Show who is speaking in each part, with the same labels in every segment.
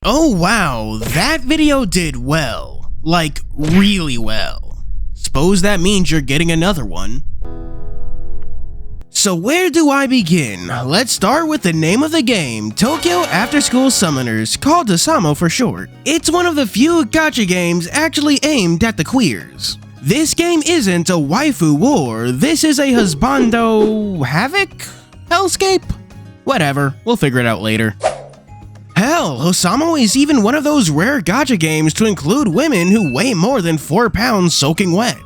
Speaker 1: Oh wow, that video did well. Like, really well. Suppose that means you're getting another one. So where do I begin? Let's start with the name of the game, Tokyo Afterschool Summoners, called Asamo for short. It's one of the few gacha games actually aimed at the queers. This game isn't a waifu war, this is a husbando havoc? Hellscape? Whatever, we'll figure it out later. Hell, Housamo is even one of those rare gacha games to include women who weigh more than 4 pounds soaking wet.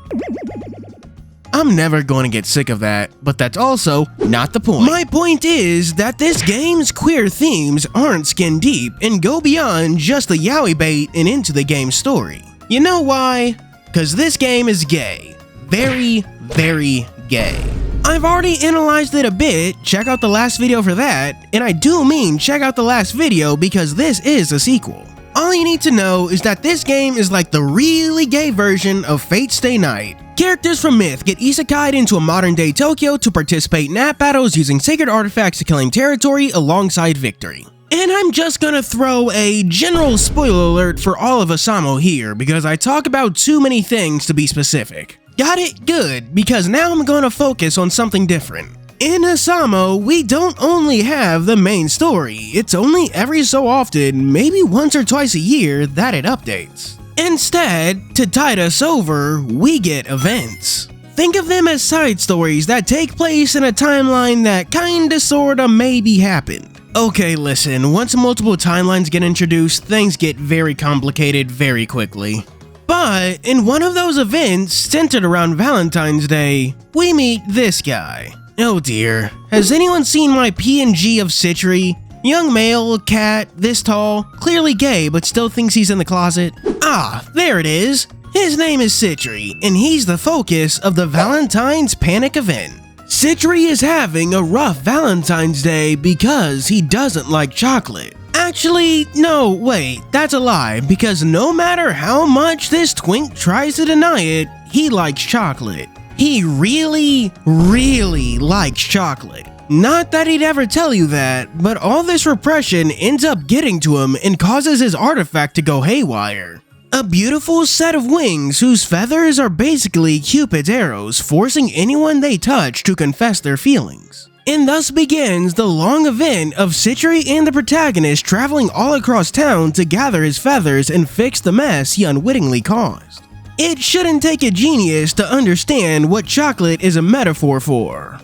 Speaker 1: I'm never going to get sick of that, but that's also not the point. My point is that this game's queer themes aren't skin deep and go beyond just the yaoi bait and into the game's story. You know why? Because this game is gay. Very, very gay. I've already analyzed it a bit, check out the last video for that, and I do mean check out the last video because this is a sequel. All you need to know is that this game is like the really gay version of Fate Stay Night. Characters from Myth get isekai'd into a modern-day Tokyo to participate in app battles using sacred artifacts to claim territory alongside victory. And I'm just gonna throw a general spoiler alert for all of Asamo here because I talk about too many things to be specific. Got it? Good, because now I'm gonna focus on something different. In Asamo, we don't only have the main story, it's only every so often, maybe once or twice a year, that it updates. Instead, to tide us over, we get events. Think of them as side stories that take place in a timeline that kinda sorta maybe happened. Okay, listen, once multiple timelines get introduced, things get very complicated very quickly. But in one of those events centered around Valentine's Day, we meet this guy. Oh dear, has anyone seen my PNG of Citri? Young male, cat, this tall, clearly gay but still thinks he's in the closet. Ah, there it is. His name is Citri, and he's the focus of the Valentine's Panic event. Citri is having a rough Valentine's Day because he doesn't like chocolate. Actually, no, wait, that's a lie, because no matter how much this twink tries to deny it, he likes chocolate. He really, really likes chocolate. Not that he'd ever tell you that, but all this repression ends up getting to him and causes his artifact to go haywire. A beautiful set of wings whose feathers are basically Cupid's arrows, forcing anyone they touch to confess their feelings. And thus begins the long event of Citri and the protagonist traveling all across town to gather his feathers and fix the mess he unwittingly caused. It shouldn't take a genius to understand what chocolate is a metaphor for.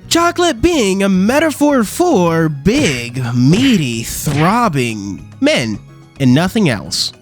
Speaker 1: Chocolate being a metaphor for big, meaty, throbbing men and nothing else.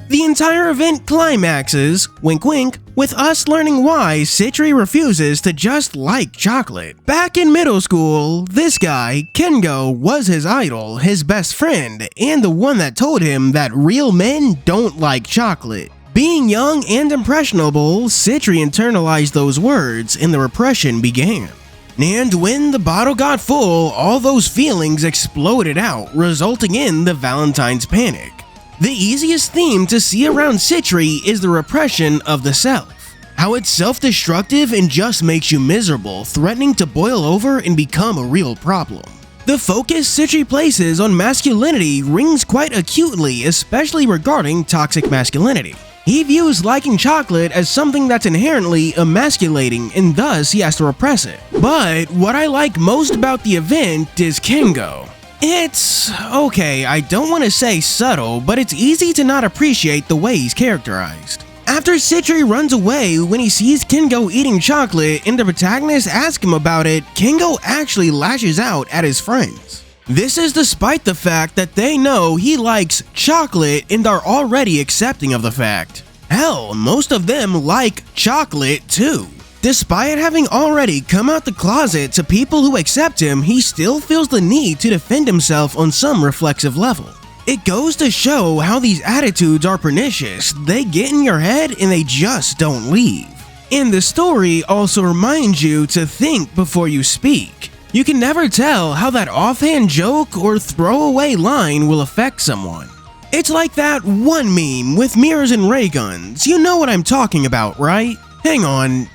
Speaker 1: The entire event climaxes, wink wink, with us learning why Citri refuses to just like chocolate. Back in middle school, this guy, Kengo, was his idol, his best friend, and the one that told him that real men don't like chocolate. Being young and impressionable, Citri internalized those words and the repression began. And when the bottle got full, all those feelings exploded out, resulting in the Valentine's Panic. The easiest theme to see around Citri is the repression of the self. How it's self-destructive and just makes you miserable, threatening to boil over and become a real problem. The focus Citri places on masculinity rings quite acutely, especially regarding toxic masculinity. He views liking chocolate as something that's inherently emasculating and thus he has to repress it. But what I like most about the event is Kengo. It's okay, I don't want to say subtle, but it's easy to not appreciate the way he's characterized. After Citri runs away when he sees Kengo eating chocolate and the protagonist asks him about it, Kengo actually lashes out at his friends. This is despite the fact that they know he likes chocolate and are already accepting of the fact. Hell, most of them like chocolate too. Despite having already come out the closet to people who accept him, he still feels the need to defend himself on some reflexive level. It goes to show how these attitudes are pernicious. They get in your head and they just don't leave. And the story also reminds you to think before you speak. You can never tell how that offhand joke or throwaway line will affect someone. It's like that one meme with mirrors and ray guns. You know what I'm talking about, right? Hang on.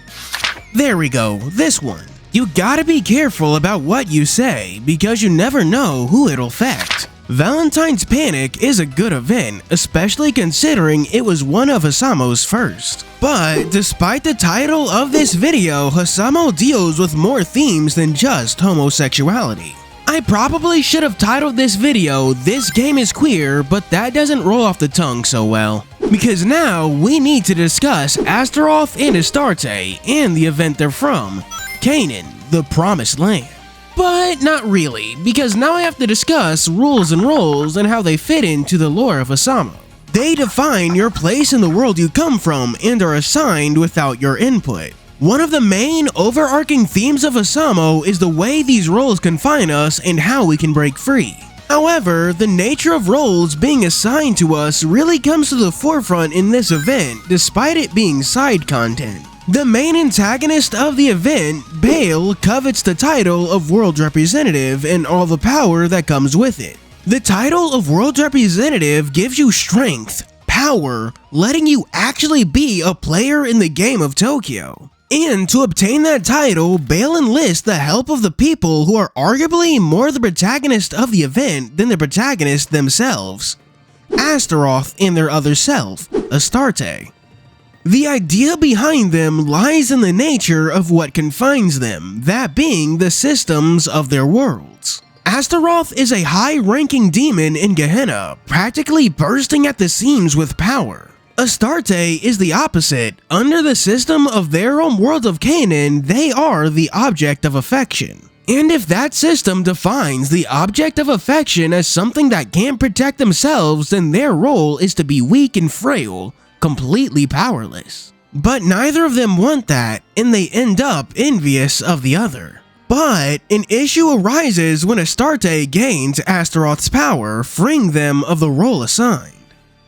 Speaker 1: There we go, this one. You gotta be careful about what you say because you never know who it'll affect. Valentine's Panic is a good event, especially considering it was one of Hasamo's first. But despite the title of this video, Housamo deals with more themes than just homosexuality. I probably should have titled this video, "This game is queer," but that doesn't roll off the tongue so well. Because now we need to discuss Asteroth and Astarte and the event they're from, Canaan, the Promised Land. But not really, because now I have to discuss rules and roles and how they fit into the lore of Asamo. They define your place in the world you come from and are assigned without your input. One of the main overarching themes of Asamo is the way these roles confine us and how we can break free. However, the nature of roles being assigned to us really comes to the forefront in this event, despite it being side content. The main antagonist of the event, Bale, covets the title of World Representative and all the power that comes with it. The title of World Representative gives you strength, power, letting you actually be a player in the game of Tokyo. And to obtain that title, Bale enlists the help of the people who are arguably more the protagonist of the event than the protagonists themselves, Asteroth and their other self, Astarte. The idea behind them lies in the nature of what confines them, that being the systems of their worlds. Asteroth is a high-ranking demon in Gehenna, practically bursting at the seams with power. Astarte is the opposite. Under the system of their own world of Canaan, they are the object of affection. And if that system defines the object of affection as something that can't protect themselves, then their role is to be weak and frail, completely powerless. But neither of them want that, and they end up envious of the other. But an issue arises when Astarte gains Asteroth's power, freeing them of the role assigned.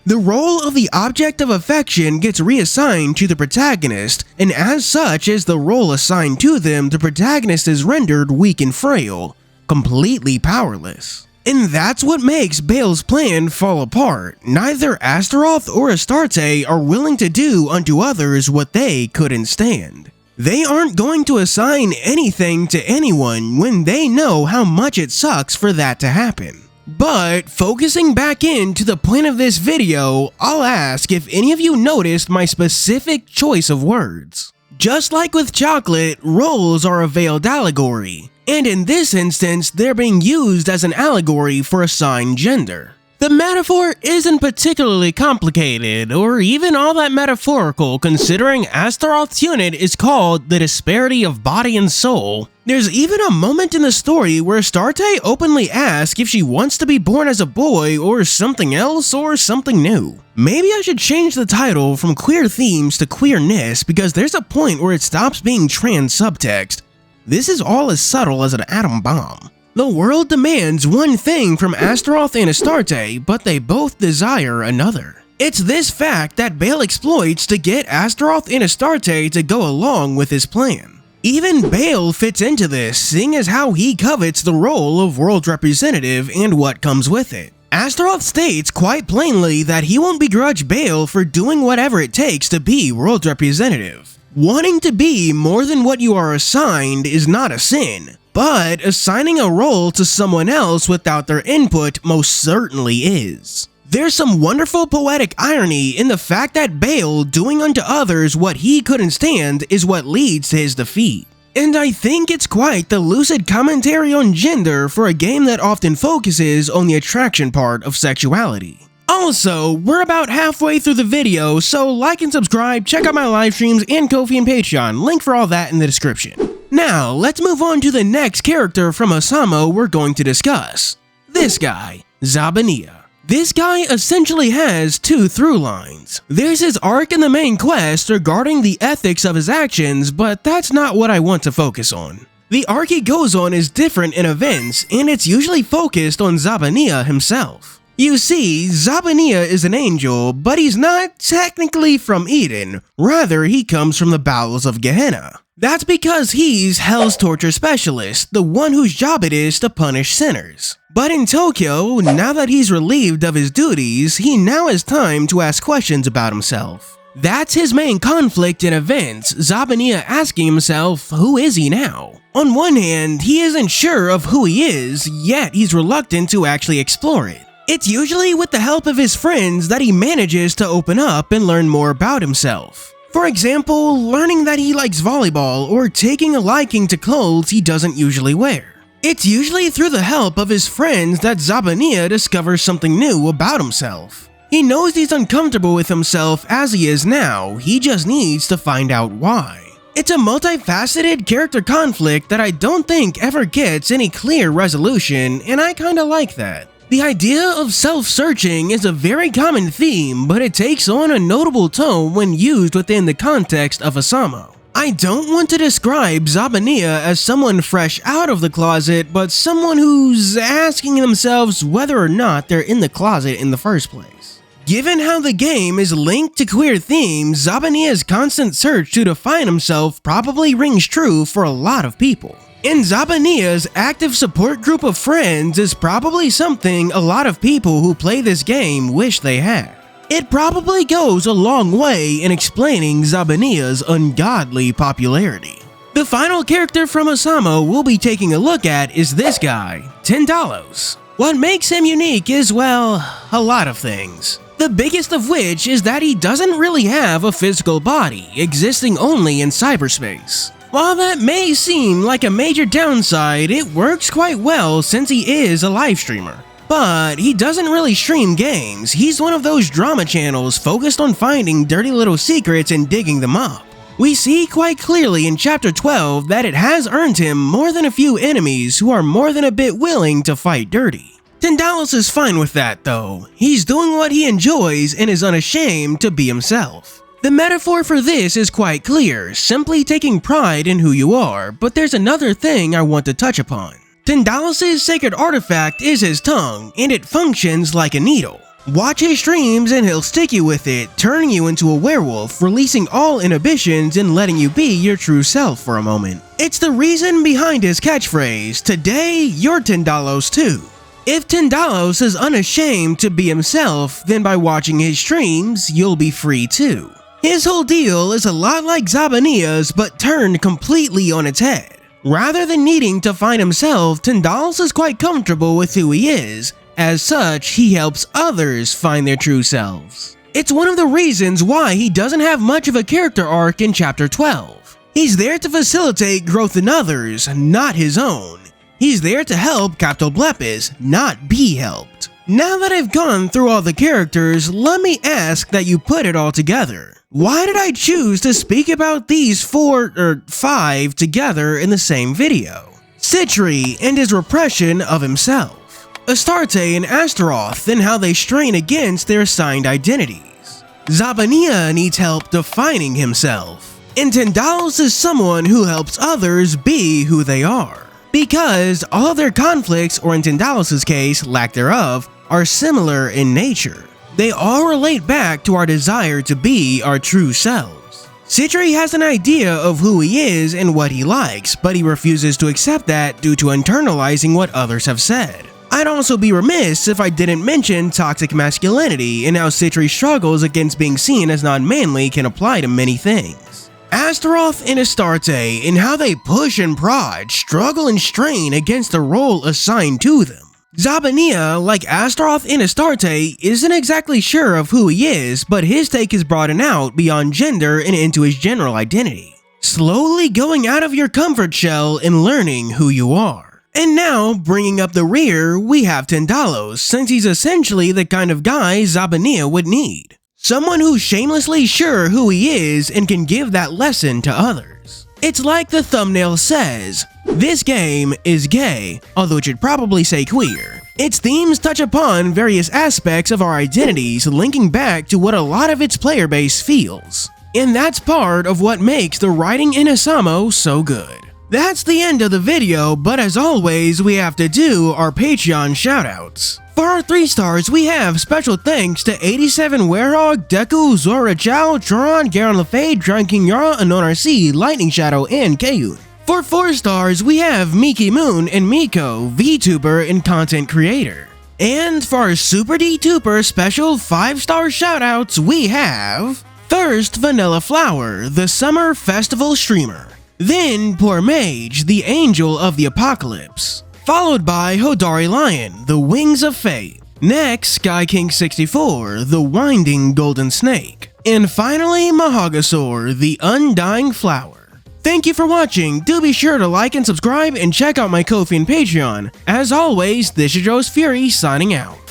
Speaker 1: The role of the object of affection gets reassigned to the protagonist, and as such as the role assigned to them, the protagonist is rendered weak and frail, completely powerless. And that's what makes Bale's plan fall apart. Neither Asteroth or Astarte are willing to do unto others what they couldn't stand. They aren't going to assign anything to anyone when they know how much it sucks for that to happen. But focusing back into the point of this video, I'll ask if any of you noticed my specific choice of words. Just like with chocolate, roles are a veiled allegory, and in this instance, they're being used as an allegory for assigned gender. The metaphor isn't particularly complicated, or even all that metaphorical considering Asteroth's unit is called the disparity of body and soul. There's even a moment in the story where Astarte openly asks if she wants to be born as a boy or something else or something new. Maybe I should change the title from queer themes to queerness because there's a point where it stops being trans subtext. This is all as subtle as an atom bomb. The world demands one thing from Asteroth and Astarte, but they both desire another. It's this fact that Bale exploits to get Asteroth and Astarte to go along with his plan. Even Bale fits into this, seeing as how he covets the role of world representative and what comes with it. Asteroth states quite plainly that he won't begrudge Bale for doing whatever it takes to be world representative. Wanting to be more than what you are assigned is not a sin, but assigning a role to someone else without their input most certainly is. There's some wonderful poetic irony in the fact that Bale doing unto others what he couldn't stand is what leads to his defeat. And I think it's quite the lucid commentary on gender for a game that often focuses on the attraction part of sexuality. Also, we're about halfway through the video, so like and subscribe, check out my live streams and Ko-fi and Patreon, link for all that in the description. Now, let's move on to the next character from Asamo we're going to discuss. This guy, Zabania. This guy essentially has two through lines. There's his arc in the main quest regarding the ethics of his actions, but that's not what I want to focus on. The arc he goes on is different in events, and it's usually focused on Zabania himself. You see, Zabania is an angel, but he's not technically from Eden, rather he comes from the bowels of Gehenna. That's because he's Hell's torture specialist, the one whose job it is to punish sinners. But in Tokyo, now that he's relieved of his duties, he now has time to ask questions about himself. That's his main conflict in events, Zabania asking himself, who is he now? On one hand, he isn't sure of who he is, yet he's reluctant to actually explore it. It's usually with the help of his friends that he manages to open up and learn more about himself. For example, learning that he likes volleyball or taking a liking to clothes he doesn't usually wear. It's usually through the help of his friends that Zabania discovers something new about himself. He knows he's uncomfortable with himself as he is now, he just needs to find out why. It's a multifaceted character conflict that I don't think ever gets any clear resolution, and I kinda like that. The idea of self-searching is a very common theme, but it takes on a notable tone when used within the context of Asamo. I don't want to describe Zabania as someone fresh out of the closet, but someone who's asking themselves whether or not they're in the closet in the first place. Given how the game is linked to queer themes, Zabania's constant search to define himself probably rings true for a lot of people. And Zabania's active support group of friends is probably something a lot of people who play this game wish they had. It probably goes a long way in explaining Zabania's ungodly popularity. The final character from Asamo we'll be taking a look at is this guy, Tendallos. What makes him unique is, well, a lot of things. The biggest of which is that he doesn't really have a physical body, existing only in cyberspace. While that may seem like a major downside, it works quite well since he is a live streamer. But he doesn't really stream games, he's one of those drama channels focused on finding dirty little secrets and digging them up. We see quite clearly in chapter 12 that it has earned him more than a few enemies who are more than a bit willing to fight dirty. Tendallos is fine with that though. He's doing what he enjoys and is unashamed to be himself. The metaphor for this is quite clear, simply taking pride in who you are, but there's another thing I want to touch upon. Tendallos' sacred artifact is his tongue, and it functions like a needle. Watch his streams and he'll stick you with it, turning you into a werewolf, releasing all inhibitions and letting you be your true self for a moment. It's the reason behind his catchphrase, "Today, you're Tendallos too." If Tendallos is unashamed to be himself, then by watching his streams, you'll be free too. His whole deal is a lot like Zabania's, but turned completely on its head. Rather than needing to find himself, Tendallos is quite comfortable with who he is. As such, he helps others find their true selves. It's one of the reasons why he doesn't have much of a character arc in chapter 12. He's there to facilitate growth in others, not his own. He's there to help Captoblepis, not be helped. Now that I've gone through all the characters, let me ask that you put it all together. Why did I choose to speak about these 5 together in the same video? Citri and his repression of himself. Astarte and Asteroth and how they strain against their assigned identities. Zabania needs help defining himself. And Tendallos is someone who helps others be who they are. Because all of their conflicts, or in Tendallos' case, lack thereof, are similar in nature. They all relate back to our desire to be our true selves. Citri has an idea of who he is and what he likes, but he refuses to accept that due to internalizing what others have said. I'd also be remiss if I didn't mention toxic masculinity and how Citri's struggles against being seen as non-manly can apply to many things. Asteroth and Astarte and how they push and prod, struggle and strain against the role assigned to them. Zabania, like Asteroth and Astarte, isn't exactly sure of who he is, but his take is broadened out beyond gender and into his general identity. Slowly going out of your comfort shell and learning who you are. And now, bringing up the rear, we have Tendallos, since he's essentially the kind of guy Zabania would need. Someone who's shamelessly sure who he is and can give that lesson to others. It's like the thumbnail says, this game is gay, although it should probably say queer. Its themes touch upon various aspects of our identities, linking back to what a lot of its player base feels. And that's part of what makes the writing in Asamo so good. That's the end of the video, but as always, we have to do our Patreon shoutouts. For our 3 stars, we have special thanks to 87 Werehog, Deku, Zora Chow, Tron, Garen Lefay, Dranking Yara, Anon RC, Lightning Shadow, and Kayun. For 4 stars, we have Miki Moon and Miko, VTuber and content creator. And for our Super D-Tuber special 5-star shoutouts, we have... First, Vanilla Flower, the Summer Festival streamer. Then Poor Mage, the Angel of the Apocalypse. Followed by Hodari Lion, the Wings of Fate. Next, Sky King 64, the Winding Golden Snake. And finally, Mahagasaur, the Undying Flower. Thank you for watching. Do be sure to like and subscribe and check out my Ko-fi and Patreon. As always, this is Joe's Fury signing out.